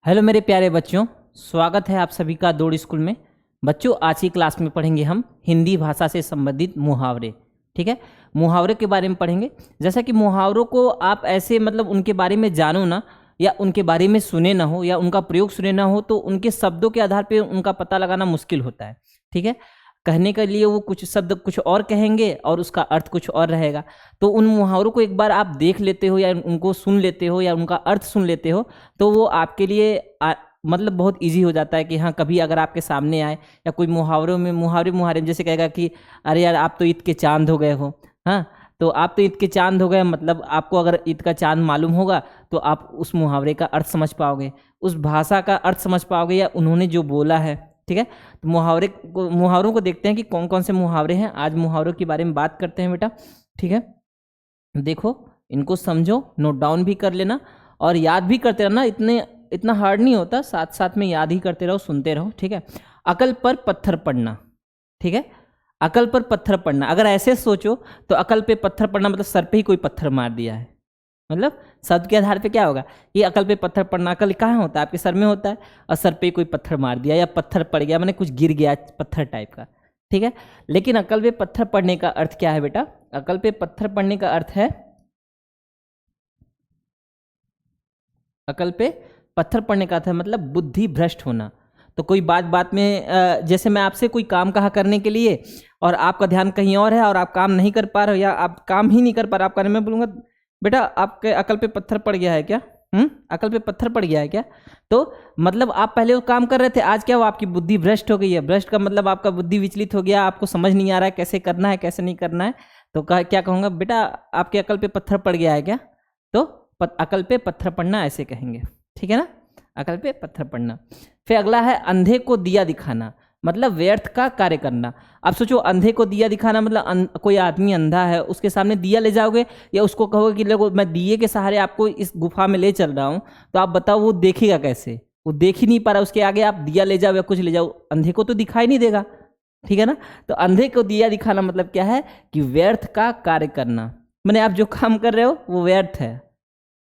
Hello मेरे प्यारे बच्चों, स्वागत है आप सभी का दौड़ स्कूल में। बच्चों, आज की क्लास में पढ़ेंगे हम हिंदी भाषा से संबंधित मुहावरे। ठीक है, मुहावरे के बारे में पढ़ेंगे। जैसा कि मुहावरों को आप ऐसे उनके बारे में जानो ना, या उनके बारे में सुने ना हो, या उनका प्रयोग सुने ना हो, तो उनके शब्दों के आधार पर उनका पता लगाना मुश्किल होता है। ठीक है, कहने के लिए वो कुछ शब्द कुछ और कहेंगे और उसका अर्थ कुछ और रहेगा। तो उन मुहावरों को एक बार आप देख लेते हो, या उनको सुन लेते हो, या उनका अर्थ सुन लेते हो, तो वो आपके लिए बहुत इजी हो जाता है कि हाँ, कभी अगर आपके सामने आए या कोई मुहावरे जैसे कहेगा कि अरे यार, आप तो ईद के चांद हो गए हो। हाँ, तो आप तो ईद के चांद हो गए, मतलब आपको अगर ईद का चांद मालूम होगा तो आप उस मुहावरे का अर्थ समझ पाओगे, उस भाषा का अर्थ समझ पाओगे, या उन्होंने जो बोला है। ठीक है, तो मुहावरों को देखते हैं कि कौन कौन से मुहावरे हैं। आज मुहावरों के बारे में बात करते हैं बेटा। ठीक है, देखो, इनको समझो, नोट डाउन भी कर लेना और याद भी करते रहना। इतना हार्ड नहीं होता, साथ साथ में याद ही करते रहो, सुनते रहो। ठीक है, अकल पर पत्थर पड़ना। ठीक है, अकल पर पत्थर पड़ना, अगर ऐसे सोचो तो अकल पे पत्थर पड़ना मतलब सर पे ही कोई पत्थर मार दिया है। मतलब शब्द के आधार पे क्या होगा, ये अकल पे पत्थर पड़ना। अकल कहाँ होता है? आपके सर में होता है, और सर पे कोई पत्थर मार दिया या पत्थर पड़ गया, मैंने कुछ गिर गया, पत्थर टाइप का। ठीक है, लेकिन अकल पे पत्थर पड़ने का अर्थ क्या है बेटा? अकल पे पत्थर पड़ने का अर्थ है, अकल पे पत्थर पड़ने का अर्थ है मतलब बुद्धि भ्रष्ट होना। तो कोई बात बात में जैसे मैं आपसे कोई काम कहा करने के लिए, और आपका ध्यान कहीं और है और आप काम नहीं कर पा रहे हो, या आप काम ही नहीं कर पा रहे, आप करने में बोलूँगा बेटा आपके अकल पे पत्थर पड़ गया है क्या? अकल पे पत्थर पड़ गया है क्या? तो मतलब आप पहले वो काम कर रहे थे, आज क्या हुआ, आपकी बुद्धि भ्रष्ट हो गई है। भ्रष्ट का मतलब आपका बुद्धि विचलित हो गया, आपको समझ नहीं आ रहा है कैसे करना है कैसे नहीं करना है। तो क्या कहूँगा, बेटा आपके अकल पे पत्थर पड़ गया है क्या? तो अकल पे पत्थर पड़ना ऐसे कहेंगे। ठीक है ना, अकल पे पत्थर पड़ना। फिर अगला है अंधे को दिया दिखाना, मतलब व्यर्थ का कार्य करना। अब सोचो, अंधे को दिया दिखाना मतलब कोई आदमी अंधा है, उसके सामने दिया ले जाओगे, या उसको कहोगे कि देखो मैं दिए के सहारे आपको इस गुफा में ले चल रहा हूँ, तो आप बताओ वो देखेगा कैसे? वो देख ही नहीं पा रहा, उसके आगे आप दिया ले जाओ या कुछ ले जाओ, अंधे को तो दिखाई नहीं देगा। ठीक है ना, तो अंधे को दिया दिखाना मतलब क्या है कि व्यर्थ का कार्य करना। मैंने आप जो काम कर रहे हो वो व्यर्थ है।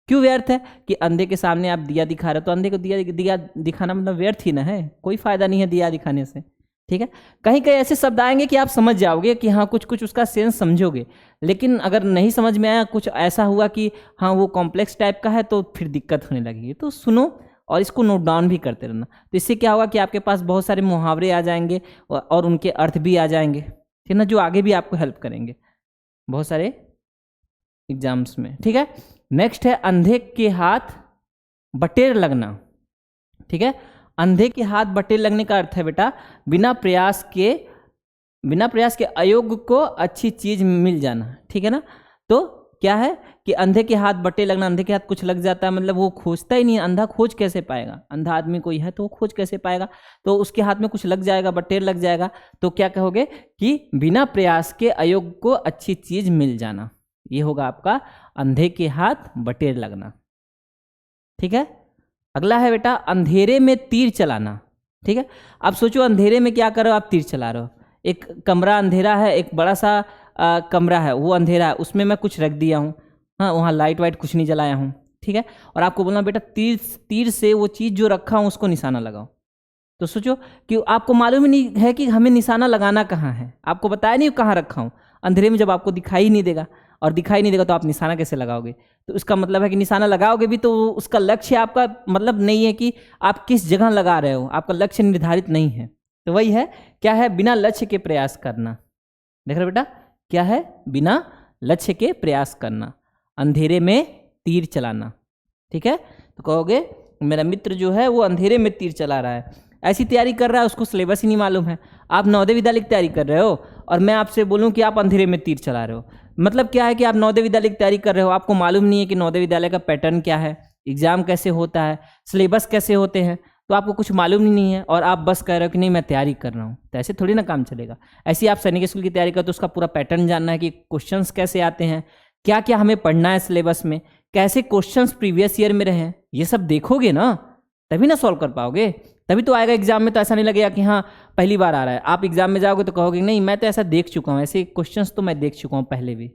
क्यों व्यर्थ है? कि अंधे के सामने आप दिया दिखा रहे हो, तो अंधे को दिया दिखाना मतलब व्यर्थ ही ना है, कोई फायदा नहीं है दिया दिखाने से। ठीक है, कहीं कहीं ऐसे शब्द आएंगे कि आप समझ जाओगे कि हाँ, कुछ कुछ उसका सेंस समझोगे, लेकिन अगर नहीं समझ में आया, कुछ ऐसा हुआ कि हाँ वो कॉम्प्लेक्स टाइप का है, तो फिर दिक्कत होने लगेगी। तो सुनो और इसको नोट डाउन भी करते रहना। तो इससे क्या होगा कि आपके पास बहुत सारे मुहावरे आ जाएंगे और उनके अर्थ भी आ जाएंगे। ठीक है ना, जो आगे भी आपको हेल्प करेंगे बहुत सारे एग्जाम्स में। ठीक है, नेक्स्ट है अंधे के हाथ बटेर लगना। ठीक है, अंधे के हाथ बटेर लगने का अर्थ है बेटा बिना प्रयास के अयोग्य को अच्छी चीज मिल जाना। ठीक है ना, तो क्या है कि अंधे के हाथ बटेर लगना, अंधे के हाथ कुछ लग जाता है मतलब वो खोजता ही नहीं है। अंधा खोज कैसे पाएगा? अंधा आदमी कोई है तो वो खोज कैसे पाएगा? तो उसके हाथ में कुछ लग जाएगा, बटेर लग जाएगा, तो क्या कहोगे कि बिना प्रयास के अयोग्य को अच्छी चीज मिल जाना। ये होगा आपका अंधे के हाथ बटेर लगना। ठीक है, अगला है बेटा अंधेरे में तीर चलाना। ठीक है, अब सोचो अंधेरे में क्या कर रहे हो, आप तीर चला रहे हो। एक कमरा अंधेरा है, एक बड़ा सा कमरा है, वो अंधेरा है, उसमें मैं कुछ रख दिया हूँ। हाँ, वहाँ लाइट वाइट कुछ नहीं जलाया हूँ। ठीक है, और आपको बोलना बेटा तीर से वो चीज़ जो रखा हूँ उसको निशाना लगाओ। तो सोचो कि आपको मालूम ही नहीं है कि हमें निशाना लगाना कहाँ है, आपको बताया नहीं कहाँ रखा हूँ। अंधेरे में जब आपको दिखाई ही नहीं देगा, और दिखाई नहीं देगा तो आप निशाना कैसे लगाओगे? तो इसका मतलब है कि निशाना लगाओगे भी तो उसका लक्ष्य आपका मतलब नहीं है कि आप किस जगह लगा रहे हो, आपका लक्ष्य निर्धारित नहीं है। तो वही है, क्या है? बिना लक्ष्य के प्रयास करना। देख रहे बेटा, क्या है? बिना लक्ष्य के प्रयास करना, अंधेरे में तीर चलाना। ठीक है, तो कहोगे मेरा मित्र जो है वो अंधेरे में तीर चला रहा है, ऐसी तैयारी कर रहा है, उसको सिलेबस ही नहीं मालूम है। आप नवोदय विद्यालय की तैयारी कर रहे हो और मैं आपसे बोलूं कि आप अंधेरे में तीर चला रहे हो, मतलब क्या है कि आप नवोदय विद्यालय की तैयारी कर रहे हो, आपको मालूम नहीं है कि नवोदय विद्यालय का पैटर्न क्या है, एग्जाम कैसे होता है, सिलेबस कैसे होते हैं, तो आपको कुछ मालूम ही नहीं है और आप बस कह रहे हो कि नहीं मैं तैयारी कर रहा हूँ। तो ऐसे थोड़ी ना काम चलेगा। ऐसे ही आप सैनिक स्कूल की तैयारी करो तो उसका पूरा पैटर्न जानना है कि क्वेश्चंस कैसे आते हैं, क्या क्या हमें पढ़ना है सिलेबस में, कैसे क्वेश्चंस प्रीवियस ईयर में रहे हैं, ये सब देखोगे ना तभी ना सॉल्व कर पाओगे, तभी तो आएगा एग्जाम में। तो ऐसा नहीं लगेगा कि हाँ पहली बार आ रहा है, आप एग्जाम में जाओगे तो कहोगे नहीं मैं तो ऐसा देख चुका हूँ, ऐसे क्वेश्चंस तो मैं देख चुका हूँ पहले भी।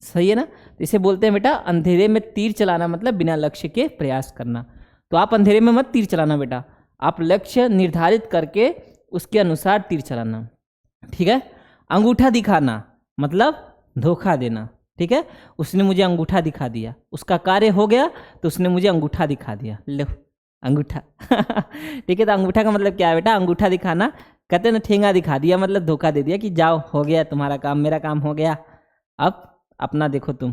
सही है ना, तो इसे बोलते हैं बेटा अंधेरे में तीर चलाना, मतलब बिना लक्ष्य के प्रयास करना। तो आप अंधेरे में मत तीर चलाना बेटा, आप लक्ष्य निर्धारित करके उसके अनुसार तीर चलाना, ठीक है। अंगूठा दिखाना मतलब धोखा देना, ठीक है। उसने मुझे अंगूठा दिखा दिया, उसका कार्य हो गया तो उसने मुझे अंगूठा दिखा दिया, लो अंगूठा ठीक है। तो अंगूठा का मतलब क्या है बेटा, अंगूठा दिखाना, कहते हैं ना ठेंगा दिखा दिया, मतलब धोखा दे दिया कि जाओ हो गया तुम्हारा काम, मेरा काम हो गया, अब अपना देखो तुम,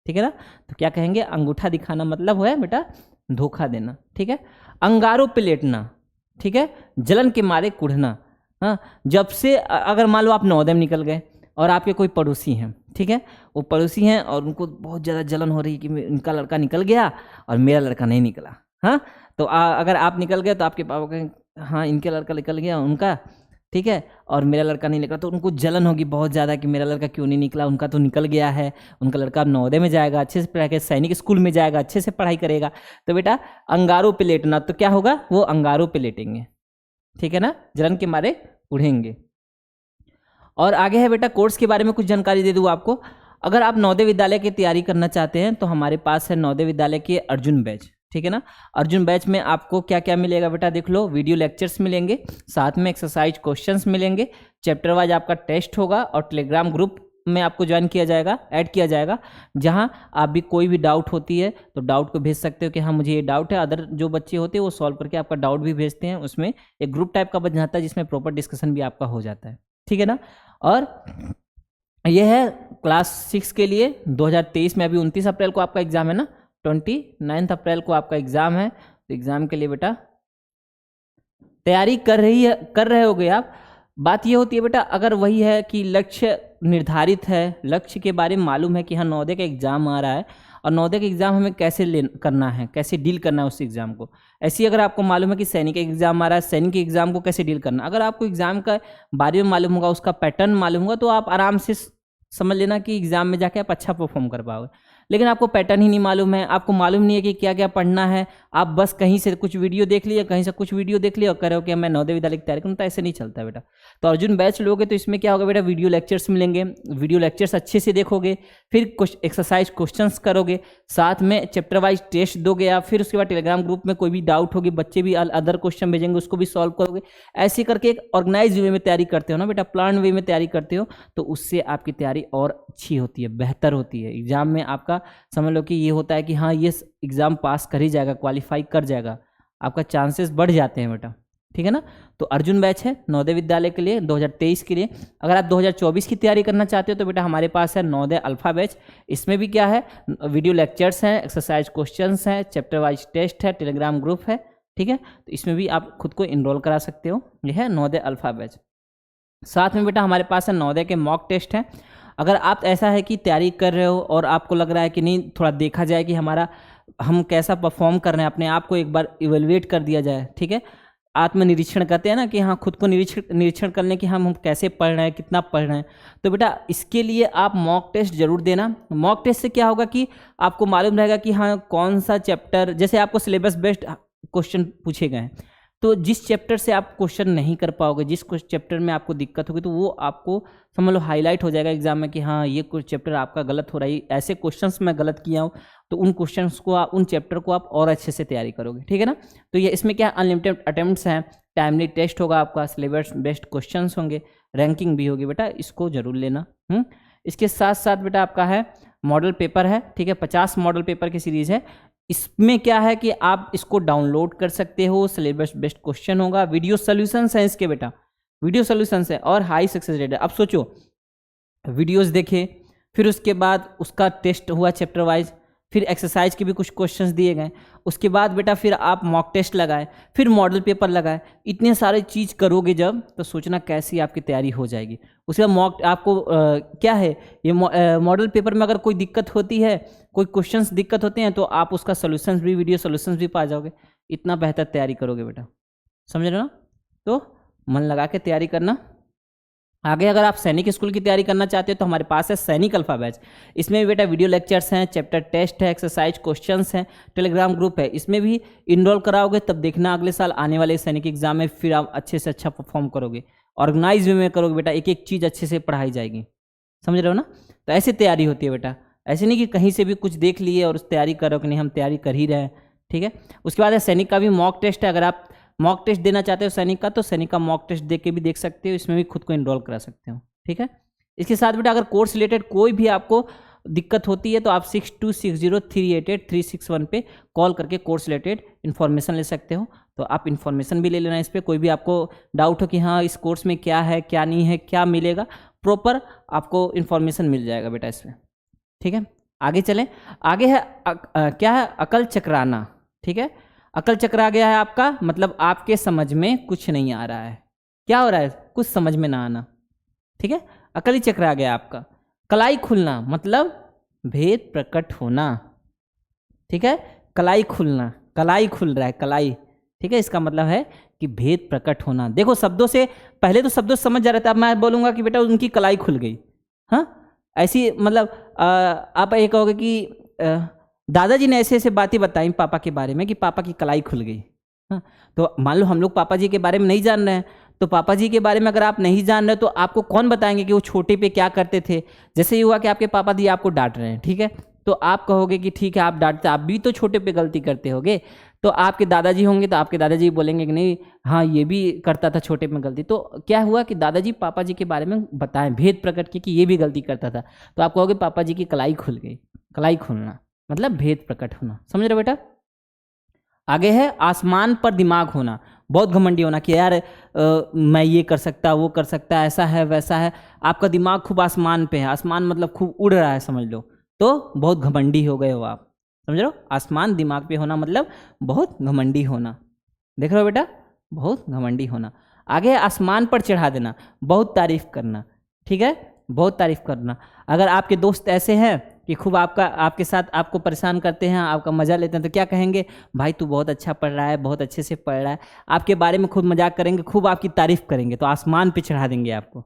ठीक है ना। तो क्या कहेंगे, अंगूठा दिखाना मतलब है बेटा धोखा देना, ठीक है। अंगारों पे लेटना, ठीक है, जलन के मारे कुढ़ना। हाँ, जब से अगर मान लो आप नवोदय में निकल गए और आपके कोई पड़ोसी हैं, ठीक है, वो पड़ोसी हैं और उनको बहुत ज़्यादा जलन हो रही है कि इनका लड़का निकल गया और मेरा लड़का नहीं निकला। हाँ, तो अगर आप निकल गए तो आपके पापा कहेंगे हाँ इनके लड़का निकल गया उनका, ठीक है, और मेरा लड़का नहीं निकला, तो उनको जलन होगी बहुत ज़्यादा कि मेरा लड़का क्यों नहीं निकला, उनका तो निकल गया है, उनका लड़का अब नवोदय में जाएगा, अच्छे से पढ़ाई सैनिक स्कूल में जाएगा, अच्छे से पढ़ाई करेगा। तो बेटा अंगारों पे लेटना, तो क्या होगा, वो अंगारों पे लेटेंगे, ठीक है ना, जलन के मारे उड़ेंगे। और आगे है बेटा कोर्स के बारे में कुछ जानकारी दे दूँ आपको। अगर आप नवोदय विद्यालय की तैयारी करना चाहते हैं तो हमारे पास है नवोदय विद्यालय के अर्जुन बैच, ठीक है ना। अर्जुन बैच में आपको क्या क्या मिलेगा बेटा, देख लो, वीडियो लेक्चर्स मिलेंगे, साथ में एक्सरसाइज क्वेश्चंस मिलेंगे, चैप्टर वाइज आपका टेस्ट होगा और टेलीग्राम ग्रुप में आपको ज्वाइन किया जाएगा, ऐड किया जाएगा, जहां आप भी कोई भी डाउट होती है तो डाउट को भेज सकते हो कि हाँ मुझे ये डाउट है। अदर जो बच्चे होते हैं वो सॉल्व करके आपका डाउट भी भेजते हैं, उसमें एक ग्रुप टाइप का बन जाता है जिसमें प्रॉपर डिस्कशन भी आपका हो जाता है, ठीक है ना। और यह है क्लास 6 के लिए 2023 में, अभी 29 अप्रैल को आपका एग्जाम है ना, 29 अप्रैल को आपका एग्जाम है। तो एग्जाम के लिए बेटा तैयारी कर रहे होगे आप। बात ये होती है बेटा, अगर वही है कि लक्ष्य निर्धारित है, लक्ष्य के बारे में मालूम है कि हाँ नवोदय का एग्जाम आ रहा है और नवोदय का एग्जाम हमें कैसे करना है, कैसे डील करना है उस एग्जाम को। ऐसी अगर आपको मालूम है कि सैनिक एग्जाम आ रहा है, सैनिक एग्जाम को कैसे डील करना, अगर आपको एग्जाम का बारे में मालूम होगा, उसका पैटर्न मालूम होगा, तो आप आराम से समझ लेना कि एग्जाम में जाके आप अच्छा परफॉर्म कर पाओगे। लेकिन आपको पैटर्न ही नहीं मालूम है, आपको मालूम नहीं है कि क्या क्या पढ़ना है, आप बस कहीं से कुछ वीडियो देख लिया, कहीं से कुछ वीडियो देख लिया और कह रहे हो कि मैं नवोदय विद्यालय की तैयारी करूँ, तो ऐसे नहीं चलता है बेटा। तो अर्जुन बैच लोगे तो इसमें क्या होगा बेटा, वीडियो लेक्चर्स मिलेंगे, वीडियो लेक्चर्स अच्छे से देखोगे, फिर कुछ एक्सरसाइज क्वेश्चंस करोगे, साथ में चैप्टर वाइज टेस्ट दोगे आप, फिर उसके बाद टेलीग्राम ग्रुप में कोई भी डाउट होगी, बच्चे भी अदर क्वेश्चन भेजेंगे, उसको भी सॉल्व करोगे। ऐसे करके एक ऑर्गेनाइज वे में तैयारी करते हो ना बेटा, प्लान वे में तैयारी करते हो, तो उससे आपकी तैयारी और अच्छी होती है, बेहतर होती है। एग्जाम में आपका समझ लो कि ये होता है कि हाँ ये एग्जाम पास कर ही जाएगा, क्वालिफाई कर जाएगा, आपका चांसेस बढ़ जाते हैं बेटा, ठीक है ना। तो अर्जुन बैच है नवोदय विद्यालय के लिए 2023 के लिए। अगर आप 2024 की तैयारी करना चाहते हो तो बेटा हमारे पास है नवोदय अल्फा बैच। इसमें भी क्या है, वीडियो लेक्चर्स हैं, एक्सरसाइज क्वेश्चंस हैं, चैप्टर वाइज टेस्ट है, टेलीग्राम ग्रुप है, ठीक है। तो इसमें भी आप खुद को इनरोल करा सकते हो, यह है नवोदय अल्फा बैच। साथ में बेटा हमारे पास है नवोदय के मॉक टेस्ट हैं। अगर आप ऐसा है कि तैयारी कर रहे हो और आपको लग रहा है कि नहीं थोड़ा देखा जाए कि हम कैसा परफॉर्म कर रहे हैं, अपने आप को एक बार इवेलुएट कर दिया जाए, ठीक है, आत्मनिरीक्षण कहते हैं ना कि हाँ खुद को निरीक्षण करने की हम कैसे पढ़ रहे हैं, कितना पढ़ रहे हैं, तो बेटा इसके लिए आप मॉक टेस्ट जरूर देना। मॉक टेस्ट से क्या होगा कि आपको मालूम रहेगा कि हाँ कौन सा चैप्टर, जैसे आपको सिलेबस बेस्ड क्वेश्चन पूछे गए हैं, तो जिस चैप्टर से आप क्वेश्चन नहीं कर पाओगे, जिस चैप्टर में आपको दिक्कत होगी, तो वो आपको समझ लो हाईलाइट हो जाएगा एग्जाम में कि हाँ ये कुछ चैप्टर आपका गलत हो रहा है, ऐसे क्वेश्चंस मैं गलत किया हूँ, तो उन क्वेश्चंस को उन चैप्टर को आप और अच्छे से तैयारी करोगे, ठीक है ना। तो ये इसमें क्या अनलिमिटेड अटेम्प्ट्स हैं, टाइमली टेस्ट होगा आपका, सिलेबस बेस्ड क्वेश्चंस होंगे, रैंकिंग भी होगी बेटा, इसको जरूर लेना। इसके साथ साथ बेटा आपका है मॉडल पेपर है, ठीक है, 50 मॉडल पेपर की सीरीज है। इसमें क्या है कि आप इसको डाउनलोड कर सकते हो, सिलेबस बेस्ड क्वेश्चन होगा, वीडियो सॉल्यूशंस हैं इसके बेटा, वीडियो सॉल्यूशंस है और हाई सक्सेस रेट है। अब सोचो वीडियोस देखे, फिर उसके बाद उसका टेस्ट हुआ चैप्टर वाइज, फिर एक्सरसाइज के भी कुछ क्वेश्चंस दिए गए, उसके बाद बेटा फिर आप मॉक टेस्ट लगाए, फिर मॉडल पेपर लगाए, इतने सारे चीज़ करोगे जब, तो सोचना कैसी आपकी तैयारी हो जाएगी। उसके बाद मॉक आपको क्या है ये मॉडल पेपर में अगर कोई दिक्कत होती है, कोई क्वेश्चंस दिक्कत होते हैं, तो आप उसका सोल्यूशंस भी, वीडियो सोल्यूशंस भी पा जाओगे। इतना बेहतर तैयारी करोगे बेटा, समझ रहे हो ना। तो मन लगा के तैयारी करना। आगे अगर आप सैनिक स्कूल की तैयारी करना चाहते हो तो हमारे पास है सैनिक अल्फा बैच। इसमें भी बेटा वीडियो लेक्चर्स हैं, चैप्टर टेस्ट है, एक्सरसाइज क्वेश्चंस हैं, टेलीग्राम ग्रुप है। इसमें भी इनरोल कराओगे तब देखना अगले साल आने वाले सैनिक एग्जाम में फिर आप अच्छे से अच्छा परफॉर्म करोगे, ऑर्गेनाइज वे में करोगे बेटा, एक एक चीज़ अच्छे से पढ़ाई जाएगी, समझ रहे हो ना। तो ऐसे तैयारी होती है बेटा, ऐसे नहीं कि कहीं से भी कुछ देख लिए और उस तैयारी करो कि नहीं हम तैयारी कर ही रहे हैं, ठीक है। उसके बाद है सैनिक का भी मॉक टेस्ट है, अगर आप मॉक टेस्ट देना चाहते हो सैनिक का तो सैनिक का मॉक टेस्ट दे के भी देख सकते हो, इसमें भी खुद को इनरोल करा सकते हो, ठीक है। इसके साथ बेटा अगर कोर्स रिलेटेड कोई भी आपको दिक्कत होती है तो आप 6260388361 पे कॉल करके कोर्स रिलेटेड इन्फॉर्मेशन ले सकते हो। तो आप इन्फॉर्मेशन भी ले लेना इस पर, कोई भी आपको डाउट हो कि हाँ इस कोर्स में क्या है क्या नहीं है क्या मिलेगा, प्रॉपर आपको इन्फॉर्मेशन मिल जाएगा बेटा इसमें, ठीक है। आगे चलें, आगे है क्या है अकल चकराना, ठीक है। अकल चकरा गया है आपका, मतलब आपके समझ में कुछ नहीं आ रहा है, क्या हो रहा है, कुछ समझ में ना आना, ठीक है, अकल ही चकरा गया आपका। कलाई खुलना मतलब भेद प्रकट होना, ठीक है, कलाई खुलना, कलाई खुल रहा है कलाई, ठीक है, इसका मतलब है कि भेद प्रकट होना। देखो शब्दों से पहले तो शब्दों से समझ जा रहे थे, अब मैं बोलूँगा कि बेटा उनकी कलाई खुल गई, हाँ ऐसी मतलब आप ये कहोगे कि दादाजी ने ऐसे ऐसे बातें बताई पापा के बारे में कि पापा की कलाई खुल गई, हाँ। तो मान लो हम लोग पापा जी के बारे में नहीं जान रहे हैं, तो पापा जी के बारे में अगर आप नहीं जान रहे तो आपको कौन बताएंगे कि वो छोटे पे क्या करते थे। जैसे ये हुआ कि आपके पापा जी आपको डांट रहे हैं, ठीक है, तो आप कहोगे कि ठीक है आप डांटते, आप भी तो छोटे पे गलती करते होगे, तो आपके दादाजी होंगे तो आपके दादाजी बोलेंगे कि नहीं हाँ ये भी करता था छोटे में गलती। तो क्या हुआ कि दादाजी पापा जी के बारे में बताएं, भेद प्रकट किए कि ये भी गलती करता था, तो आप कहोगे पापा जी की कलाई खुल गई। कलाई खुलना मतलब भेद प्रकट होना, समझ रहे बेटा। आगे है आसमान पर दिमाग होना, बहुत घमंडी होना कि यार मैं ये कर सकता वो कर सकता, ऐसा है वैसा है, आपका दिमाग खूब आसमान पे है, आसमान मतलब खूब उड़ रहा है समझ लो, तो बहुत घमंडी हो गए हो आप, समझ लो। आसमान दिमाग पे होना मतलब बहुत घमंडी होना, देख रहे हो बेटा, बहुत घमंडी होना। आगे है आसमान पर चढ़ा देना, बहुत तारीफ करना, ठीक है, बहुत तारीफ करना। अगर आपके दोस्त ऐसे हैं कि खूब आपके साथ आपको परेशान करते हैं, आपका मजा लेते हैं, तो क्या कहेंगे, भाई तू बहुत अच्छा पढ़ रहा है, बहुत अच्छे से पढ़ रहा है, आपके बारे में खूब मजाक करेंगे, खूब आपकी तारीफ करेंगे, तो आसमान पे चढ़ा देंगे आपको,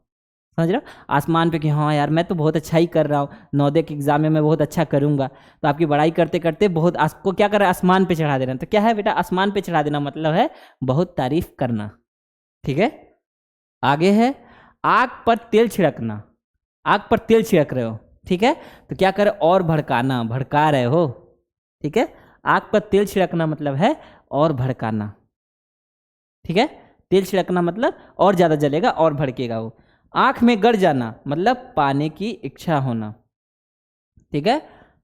समझ रहे हो, आसमान पे कि हाँ यार मैं तो बहुत अच्छा ही कर रहा हूँ, नवोदय के एग्जाम में मैं बहुत अच्छा करूँगा, तो आपकी बड़ाई करते करते बहुत आपको क्या कर रहा है, आसमान पे चढ़ा देना। तो क्या है बेटा, आसमान पे चढ़ा देना मतलब है बहुत तारीफ करना, ठीक है। आगे है आग पर तेल छिड़कना, आग पर तेल छिड़क रहे हो, ठीक है, तो क्या करे, और भड़काना, भड़का रहे हो, ठीक है, आग पर तेल छिड़कना मतलब है और भड़काना, ठीक है, तेल छिड़कना मतलब और ज़्यादा जलेगा और भड़केगा वो। आँख में गड़ जाना मतलब पाने की इच्छा होना, ठीक है,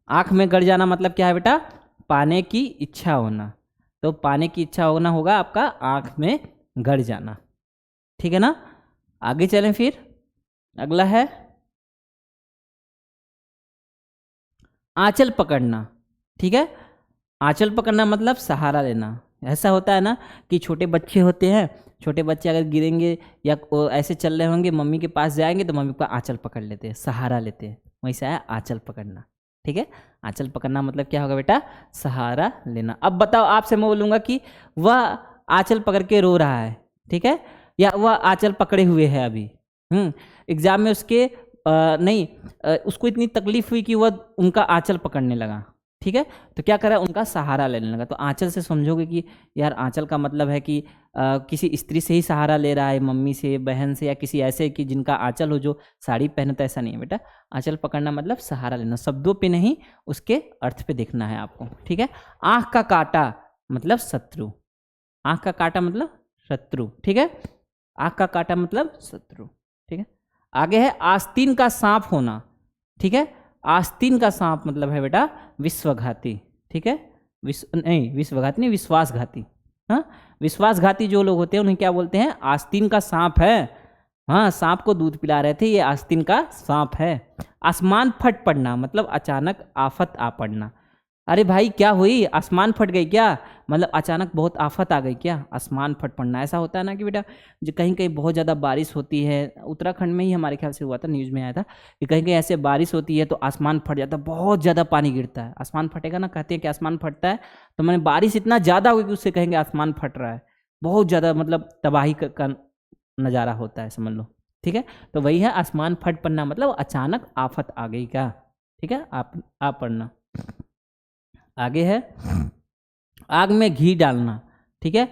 आँख में गड़ जाना मतलब क्या है बेटा, पाने की इच्छा होना, तो पाने की इच्छा होना होगा आपका आँख में गड़ जाना, ठीक है ना। आगे चलें फिर, अगला है आंचल पकड़ना, ठीक है, आंचल पकड़ना मतलब सहारा लेना। ऐसा होता है ना कि छोटे बच्चे होते हैं, छोटे बच्चे अगर गिरेंगे या ऐसे चल रहे होंगे, मम्मी के पास जाएंगे तो मम्मी का आंचल पकड़ लेते हैं, सहारा लेते हैं, वैसे है आंचल पकड़ना, ठीक है। आंचल पकड़ना मतलब क्या होगा बेटा, सहारा लेना। अब बताओ, आपसे मैं बोलूँगा कि वह आंचल पकड़ के रो रहा है, ठीक है, या वह आंचल पकड़े हुए है अभी, एग्जाम में उसके उसको इतनी तकलीफ हुई कि वह उनका आंचल पकड़ने लगा, ठीक है, तो क्या करा, उनका सहारा लेने लगा। तो आंचल से समझोगे कि यार आंचल का मतलब है कि किसी स्त्री से ही सहारा ले रहा है, मम्मी से, बहन से, या किसी ऐसे कि जिनका आंचल हो जो साड़ी पहने, तो ऐसा नहीं है बेटा। आंचल पकड़ना मतलब सहारा लेना, शब्दों पे नहीं उसके अर्थ पे देखना है आपको, ठीक है। आँख का काटा मतलब शत्रु, आँख का काटा मतलब शत्रु, ठीक है, आँख का काटा मतलब शत्रु, ठीक है। आगे है आस्तीन का सांप होना, ठीक है, आस्तीन का सांप मतलब है बेटा विश्वघाती, ठीक है, विश्वघाती नहीं, विश्वासघाती, हाँ, विश्वासघाती जो लोग होते हैं उन्हें क्या बोलते हैं, आस्तीन का सांप है, हाँ, सांप को दूध पिला रहे थे, ये आस्तीन का सांप है। आसमान फट पड़ना मतलब अचानक आफत आ पड़ना, अरे भाई क्या हुई, आसमान फट गई क्या, मतलब अचानक बहुत आफत आ गई क्या, आसमान फट पड़ना। ऐसा होता है ना कि बेटा जो कहीं कहीं बहुत ज़्यादा बारिश होती है, उत्तराखंड में ही हमारे ख्याल से हुआ था, न्यूज़ में आया था कि कहीं कहीं ऐसे बारिश होती है तो आसमान फट जाता है, बहुत ज़्यादा पानी गिरता है, आसमान फटेगा ना, कहते हैं कि आसमान फटता है, तो मैंने बारिश इतना ज़्यादा हुई कि उससे कहेंगे आसमान फट रहा है, बहुत ज़्यादा मतलब तबाही का नज़ारा होता है, समझ लो, ठीक है। तो वही है आसमान फट पड़ना मतलब अचानक आफत आ गई क्या, ठीक है, आप पढ़ना। आगे है आग में घी डालना, ठीक है,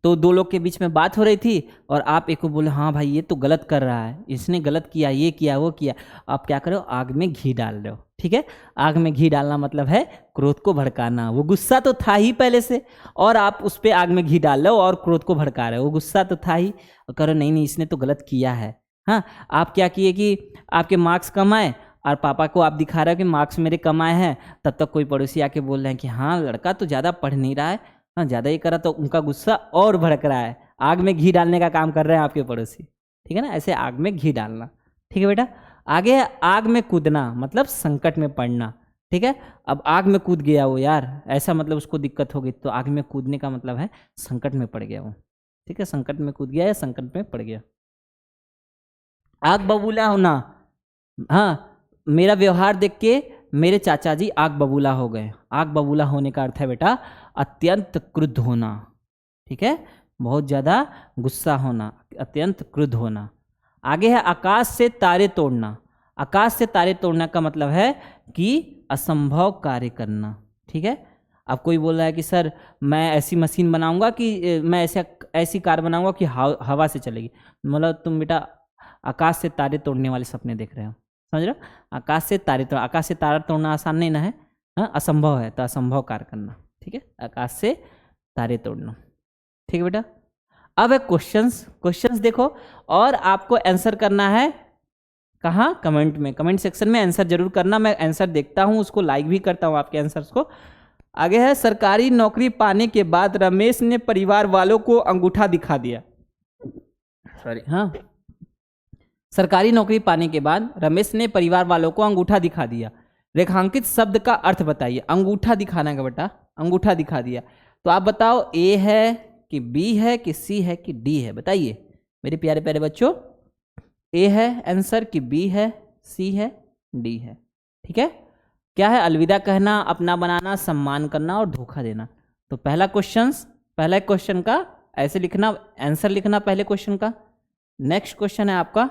तो दो लोग के बीच में बात हो रही थी और आप एक को बोले हाँ भाई ये तो गलत कर रहा है, इसने गलत किया, ये किया वो किया, आप क्या करो, आग में घी डाल रहे हो, ठीक है। आग में घी डालना मतलब है क्रोध को भड़काना। वो गुस्सा तो था ही पहले से, और आप उस पर आग में घी डाल लो और क्रोध को भड़का रहे हो। वो गुस्सा तो था ही, और करो नहीं नहीं इसने तो गलत किया है। हाँ, आप क्या किए कि आपके मार्क्स कम आए और पापा को आप दिखा रहे हो कि मार्क्स मेरे कम आए हैं, तब तक कोई पड़ोसी आके बोल रहे हैं कि हाँ लड़का तो ज़्यादा पढ़ नहीं रहा है, हाँ ज़्यादा ही करा, तो उनका गुस्सा और भड़क रहा है। आग में घी डालने का काम कर रहे हैं आपके पड़ोसी, ठीक है ना। ऐसे आग में घी डालना, ठीक है बेटा। आगे है आग में कूदना, मतलब संकट में पड़ना, ठीक है। अब आग में कूद गया वो यार, ऐसा मतलब उसको दिक्कत हो गई, तो आग में कूदने का मतलब है संकट में पड़ गया वो, ठीक है। संकट में कूद गया या संकट में पड़ गया। आग बबूला होना, हाँ, मेरा व्यवहार देख के मेरे चाचा जी आग बबूला हो गए। आग बबूला होने का अर्थ है बेटा अत्यंत क्रुद्ध होना, ठीक है, बहुत ज़्यादा गुस्सा होना, अत्यंत क्रुद्ध होना। आगे है आकाश से तारे तोड़ना। आकाश से तारे तोड़ना का मतलब है कि असंभव कार्य करना, ठीक है। अब कोई बोल रहा है कि सर मैं ऐसी मशीन बनाऊंगा कि मैं ऐसी कार बनाऊंगा कि हवा से चलेगी, मतलब तुम बेटा आकाश से तारे तोड़ने वाले सपने देख रहे हो, समझ रहे हो। आकाश से तारा तोड़ना आसान नहीं ना है, हाँ, असंभव है, तो असंभव कार्य करना, ठीक है। आकाश से तारे तोड़ना, ठीक है बेटा। अब है क्वेश्चंस देखो, और आपको आंसर करना है कहाँ, कमेंट में, कमेंट सेक्शन में आंसर जरूर करना। मैं आंसर देखता हूँ, उसको लाइक भी करता हूँ आपके आंसर्स को। आगे है सरकारी नौकरी पाने के बाद रमेश ने परिवार वालों को अंगूठा दिखा दिया। सॉरी, हाँ, सरकारी नौकरी पाने के बाद रमेश ने परिवार वालों को अंगूठा दिखा दिया। रेखांकित शब्द का अर्थ बताइए। अंगूठा दिखाना का बेटा, अंगूठा दिखा दिया, तो आप बताओ ए है कि बी है कि सी है कि डी है, बताइए मेरे प्यारे प्यारे बच्चों। ए है आंसर कि बी है, सी है, डी है, ठीक है। क्या है, अलविदा कहना, अपना बनाना, सम्मान करना और धोखा देना। तो पहला क्वेश्चन का ऐसे लिखना, आंसर लिखना पहले क्वेश्चन का। नेक्स्ट क्वेश्चन है आपका,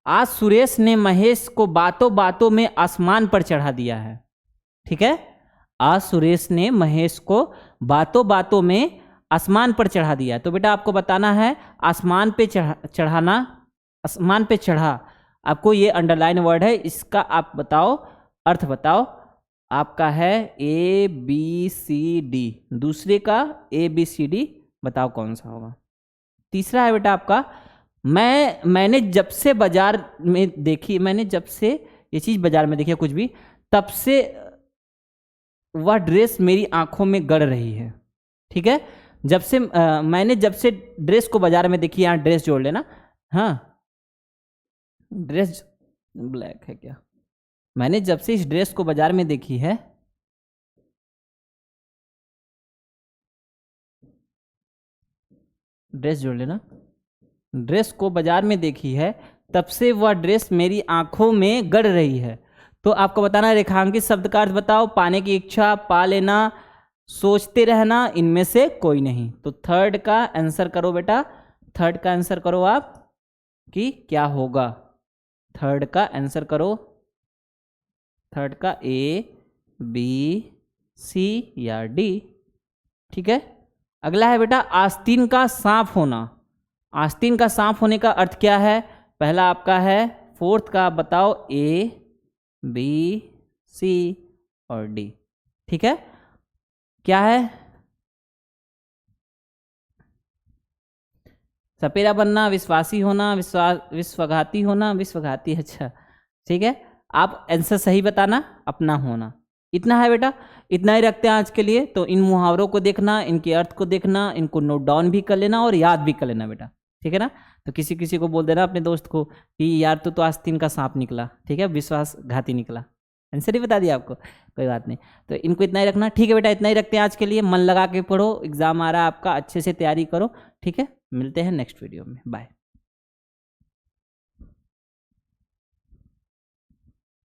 आज सुरेश ने महेश को बातों बातों में आसमान पर चढ़ा दिया है, ठीक है। आज सुरेश ने महेश को बातों बातों में आसमान पर चढ़ा दिया, तो बेटा आपको बताना है आसमान पे चढ़ाना, आसमान पे चढ़ा, आपको ये अंडरलाइन वर्ड है, इसका आप बताओ, अर्थ बताओ। आपका है ए बी सी डी, दूसरे का ए बी सी डी, बताओ कौन सा होगा। तीसरा है बेटा आपका, मैंने जब से बाजार में देखी, मैंने जब से ये चीज़ बाजार में देखी कुछ भी, तब से वह ड्रेस मेरी आंखों में गड़ रही है, ठीक है। जब से मैंने जब से ड्रेस को बाजार में देखी, यहाँ ड्रेस जोड़ लेना, हाँ, ड्रेस ब्लैक है क्या, मैंने जब से इस ड्रेस को बाजार में देखी है, ड्रेस जोड़ लेना, ड्रेस को बाजार में देखी है, तब से वह ड्रेस मेरी आंखों में गड़ रही है। तो आपको बताना है रेखांकित शब्द का अर्थ बताओ। पाने की इच्छा, पा लेना, सोचते रहना, इनमें से कोई नहीं। तो थर्ड का आंसर करो बेटा, थर्ड का आंसर करो आप कि क्या होगा। थर्ड का आंसर करो, थर्ड का ए बी सी या डी, ठीक है। अगला है बेटा आस्तीन का सांप होना। आस्तीन का सांप होने का अर्थ क्या है, पहला आपका है, फोर्थ का बताओ ए बी सी और डी, ठीक है। क्या है, सपेरा बनना, विश्वासी होना, विश्वघाती होना, विश्वघाती, अच्छा ठीक है। आप आंसर सही बताना, अपना होना, इतना है बेटा। इतना ही रखते हैं आज के लिए। तो इन मुहावरों को देखना, इनके अर्थ को देखना, इनको नोट डाउन भी कर लेना और याद भी कर लेना बेटा, ठीक है ना। तो किसी किसी को बोल देना अपने दोस्त को कि यार तो आस्तीन का सांप निकला, ठीक है, विश्वासघाती निकला, आंसर ही बता दिया आपको, कोई बात नहीं। तो इनको इतना ही रखना, ठीक है बेटा। इतना ही रखते हैं आज के लिए। मन लगा के पढ़ो, एग्जाम आ रहा है आपका, अच्छे से तैयारी करो, ठीक है। मिलते हैं नेक्स्ट वीडियो में, बाय।